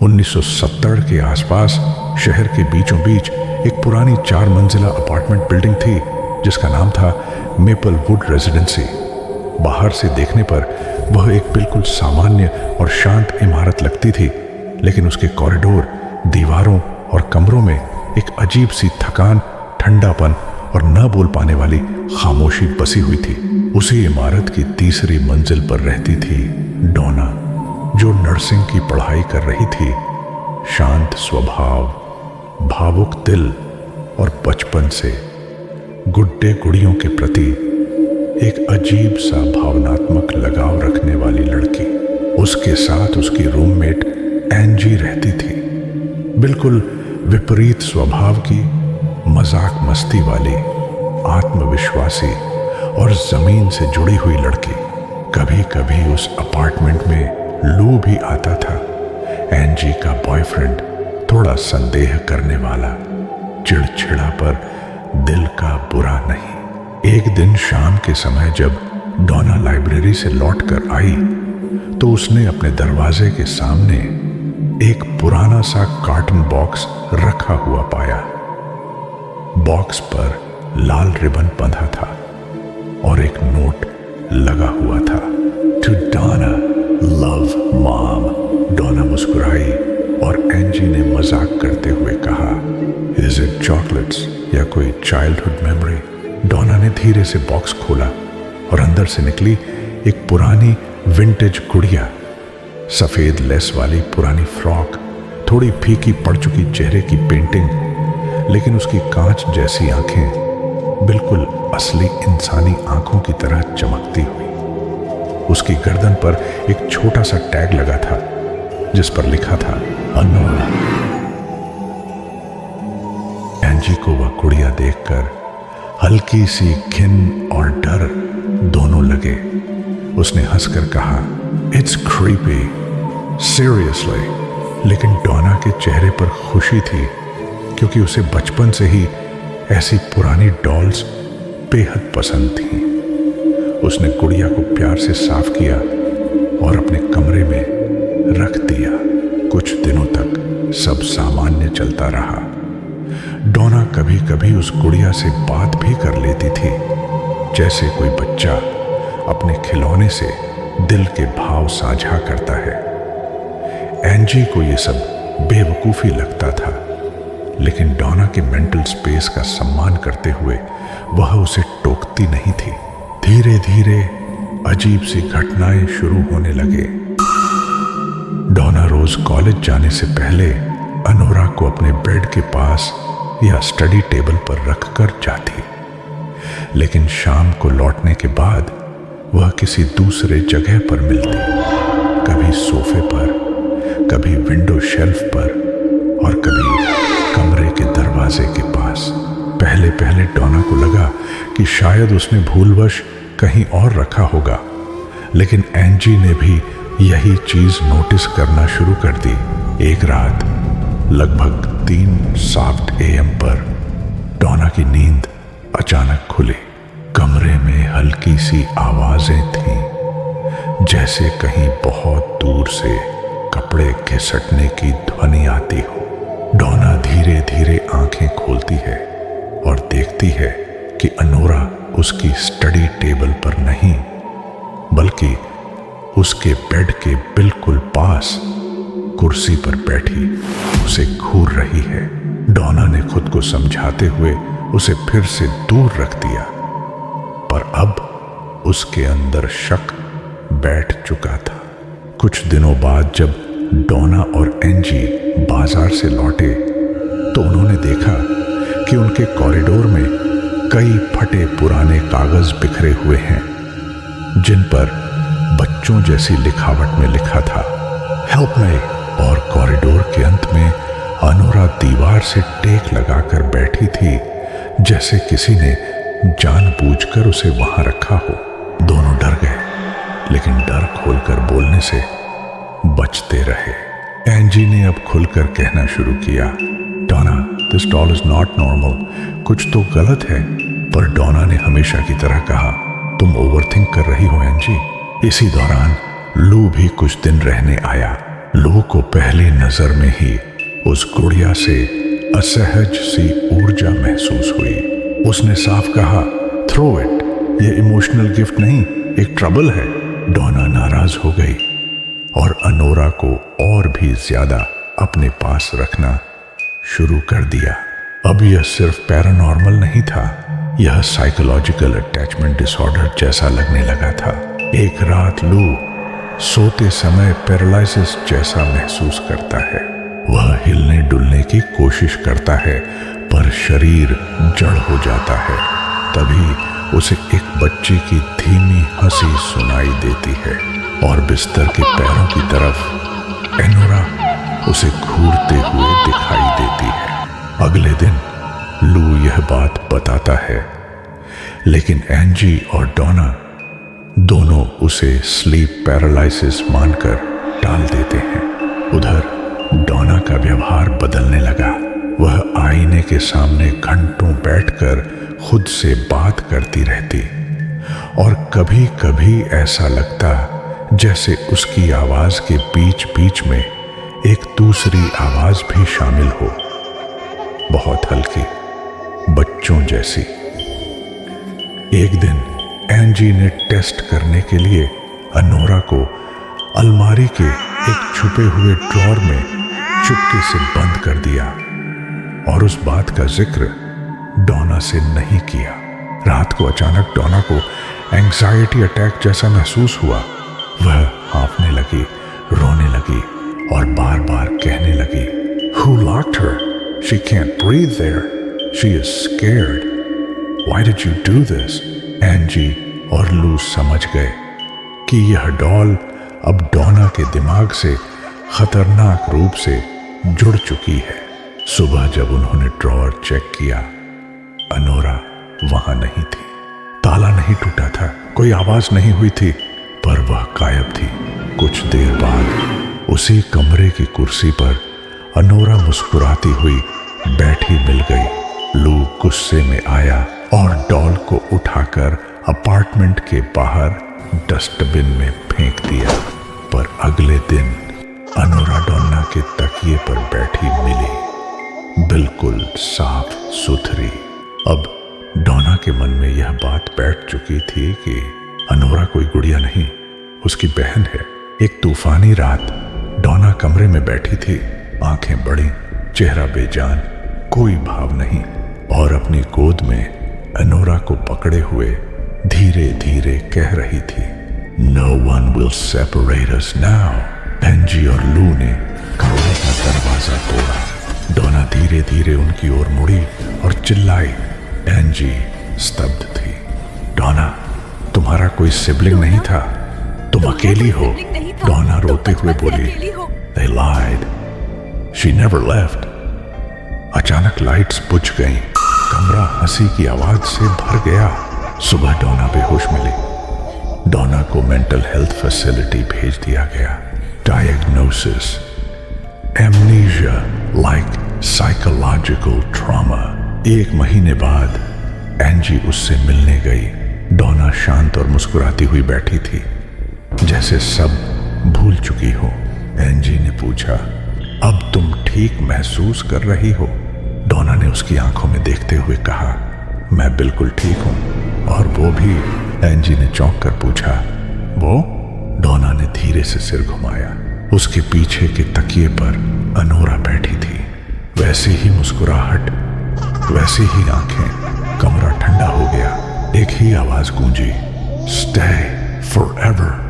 1970 के आसपास शहर के बीचों बीच एक पुरानी 4 मंजिला अपार्टमेंट बिल्डिंग थी जिसका नाम था मेपल वुड रेजिडेंसी। बाहर से देखने पर वह एक बिल्कुल सामान्य और शांत इमारत लगती थी, लेकिन उसके कॉरिडोर, दीवारों और कमरों में एक अजीब सी थकान, ठंडापन और न बोल पाने वाली खामोशी बसी हुई थी। उसी इमारत की तीसरी मंजिल पर रहती थी डोना, जो नर्सिंग की पढ़ाई कर रही थी। शांत स्वभाव, भावुक दिल और बचपन से गुड्डे गुड़ियों के प्रति एक अजीब सा भावनात्मक लगाव रखने वाली लड़की। उसके साथ उसकी रूममेट एंजी रहती थी, बिल्कुल विपरीत स्वभाव की, मजाक मस्ती वाली, आत्मविश्वासी और जमीन से जुड़ी हुई लड़की। कभी कभी उस अपार्टमेंट में लू भी आता था। एंजी का बॉयफ्रेंड थोड़ा संदेह करने वाला, चिड़चिड़ा पर दिल का बुरा नहीं। एक दिन शाम के समय जब डोना लाइब्रेरी से लौटकर आई तो उसने अपने दरवाजे के सामने एक पुराना सा कार्टन बॉक्स रखा हुआ पाया। बॉक्स पर लाल रिबन बंधा था और एक नोट लगा हुआ था, टू डोना, लव मॉम। डोना मुस्कुराई और एंजी ने मजाक करते हुए कहा, इज इट चॉकलेट्स या कोई चाइल्डहुड मेमोरी? डोना ने धीरे से बॉक्स खोला और अंदर से निकली एक पुरानी विंटेज गुड़िया। सफेद लेस वाली पुरानी फ्रॉक, थोड़ी फीकी पड़ चुकी चेहरे की पेंटिंग, लेकिन उसकी कांच जैसी आंखें बिल्कुल असली इंसानी आंखों की तरह चमकती हुई। उसकी गर्दन पर एक छोटा सा टैग लगा था जिस पर लिखा था अनोरा। एंजी को वह गुड़िया देखकर हल्की सी घिन और डर दोनों लगे। उसने हंसकर कहा, इट्स क्रीपी, सीरियसली। लेकिन डोना के चेहरे पर खुशी थी, क्योंकि उसे बचपन से ही ऐसी पुरानी डॉल्स बेहद पसंद थीं। उसने गुड़िया को प्यार से साफ किया और अपने कमरे में रख दिया। कुछ दिनों तक सब सामान्य चलता रहा। डोना कभी कभी उस गुड़िया से बात भी कर लेती थी, जैसे कोई बच्चा अपने खिलौने से दिल के भाव साझा करता है। एंजी को यह सब बेवकूफी लगता था, लेकिन डोना के मेंटल स्पेस का सम्मान करते हुए वह उसे टोकती नहीं थी। धीरे धीरे अजीब सी घटनाएं शुरू होने लगे। डोना रोज कॉलेज जाने से पहले अनोरा को अपने बेड के पास या स्टडी टेबल पर रखकर जाती, लेकिन शाम को लौटने के बाद वह किसी दूसरे जगह पर मिलती, कभी सोफे पर, कभी विंडो शेल्फ पर और कभी कमरे के दरवाजे के पास। पहले पहले डोना को लगा कि शायद उसने भूलवश कहीं और रखा होगा, लेकिन एंजी ने भी यही चीज नोटिस करना शुरू कर दी। एक रात लगभग 3 AM पर डोना की नींद अचानक खुली। कमरे में हल्की सी आवाजें थीं, जैसे कहीं बहुत दूर से कपड़े घिसटने की ध्वनि आती हो। डोना धीरे धीरे आंखें खोलती है और देखती है कि अनोरा उसकी स्टडी टेबल पर नहीं, बल्कि उसके बेड के बिल्कुल पास कुर्सी पर बैठी उसे घूर रही है। डोना ने खुद को समझाते हुए उसे फिर से दूर रख दिया, पर अब उसके अंदर शक बैठ चुका था। कुछ दिनों बाद जब डोना और एंजी बाजार से लौटे तो उन्होंने देखा कि उनके कॉरिडोर में कई फटे पुराने कागज बिखरे हुए हैं, जिन पर बच्चों जैसी लिखावट में लिखा था, हेल्प मी। और कॉरिडोर के अंत में अनोरा दीवार से टेक लगाकर बैठी थी, जैसे किसी ने जानबूझकर उसे वहां रखा हो। दोनों डर गए, लेकिन डर खोलकर बोलने से बचते रहे। एंजी ने अब खुलकर कहना शुरू किया, Donna, this doll is not normal, कुछ तो गलत है। पर डोना ने हमेशा की तरह कहा, तुम ओवरथिंक कर रही हो एंजी। इसी दौरान लू भी कुछ दिन रहने आया। लू को पहली नजर में ही उस गुड़िया से असहज सी ऊर्जा महसूस हुई। उसने साफ कहा, थ्रो इट, ये इमोशनल गिफ्ट नहीं, एक ट्रबल है। डोना नाराज हो गई और अनोरा को और भी ज्यादा अपने पास रखना शुरू कर दिया। अब यह सिर्फ पैरानॉर्मल नहीं था, यह साइकोलॉजिकल अटैचमेंट डिसऑर्डर जैसा लगने लगा था। एक रात लू सोते समय पैरालिसिस जैसा महसूस करता है। वह हिलने डुलने की कोशिश करता है पर शरीर जड़ हो जाता है। तभी उसे एक बच्चे की धीमी हंसी सुनाई देती है और बिस्तर के पैरों की तरफ एनोरा उसे घूरते हुए दिखाई देती है। अगले दिन लू यह बात बताता है, लेकिन एंजी और डोना दोनों उसे स्लीप पैरालिसिस मानकर टाल देते हैं। उधर डोना का व्यवहार बदलने लगा। वह आईने के सामने घंटों बैठकर खुद से बात करती रहती और कभी कभी ऐसा लगता जैसे उसकी आवाज के बीच बीच में एक दूसरी आवाज भी शामिल हो, बहुत हल्की, बच्चों जैसी। एक दिन एंजी ने टेस्ट करने के लिए अनोरा को अलमारी के एक छुपे हुए ड्रॉर में चुपके से बंद कर दिया और उस बात का जिक्र डोना से नहीं किया। रात को अचानक डोना को एंग्जाइटी अटैक जैसा महसूस हुआ। वह हांफने लगी, रोने लगी और बार बार कहने लगी, Who locked her? She can't breathe there. She is scared. Why did you do this? एंजी और लू समझ गए कि यह डॉल अब डोना के दिमाग से खतरनाक रूप से जुड़ चुकी है। सुबह जब उन्होंने ड्रॉर चेक किया, अनोरा वहां नहीं थी। ताला नहीं टूटा था, कोई आवाज नहीं हुई थी, पर वह गायब थी। कुछ देर बाद उसी कमरे की कुर्सी पर अनोरा मुस्कुराती हुई बैठी मिल गई। लू गुस्से में आया और डॉल को उठाकर अपार्टमेंट के बाहर डस्टबिन में फेंक दिया। पर अगले दिन अनोरा डोना के तकिए पर बैठी मिली, बिल्कुल साफ सुथरी। अब डोना के मन में यह बात बैठ चुकी थी कि अनोरा कोई गुड़िया नहीं, उसकी बहन है। एक तूफानी रात डोना कमरे में बैठी थी, आंखें बड़ी, चेहरा बेजान, कोई भाव नहीं, और अपनी गोद में अनोरा को पकड़े हुए धीरे धीरे कह रही थी, No one will separate us now. एंजी और लू ने कमरे का दरवाजा तोड़ा। डोना धीरे धीरे उनकी ओर मुड़ी और चिल्लाई। एंजी स्तब्ध थी। डोना, तुम्हारा कोई सिबलिंग नहीं था, तुम अकेली हो। डोना रोते हुए बोली, They lied. She never left. अचानक लाइट्स बुझ गईं। कमरा हंसी की आवाज से भर गया। सुबह डोना बेहोश मिली। डोना को मेंटल हेल्थ फैसिलिटी भेज दिया गया। Diagnosis, amnesia like psychological trauma. 1 महीने बाद एंजी उससे मिलने गई। डोना शांत और मुस्कुराती हुई बैठी थी, जैसे सब भूल चुकी हो। एंजी ने पूछा, अब तुम ठीक महसूस कर रही हो? डोना ने उसकी आंखों में देखते हुए कहा, मैं बिल्कुल ठीक हूं। और वो भी? एंजी ने चौंक कर पूछा। वो? डोना ने धीरे से सिर घुमाया। उसके पीछे के तकिए पर अनोरा बैठी थी, वैसी ही मुस्कुराहट, वैसी ही आंखें। कमरा ठंडा हो गया। एक ही आवाज गूंजी, स्टे फॉरएवर।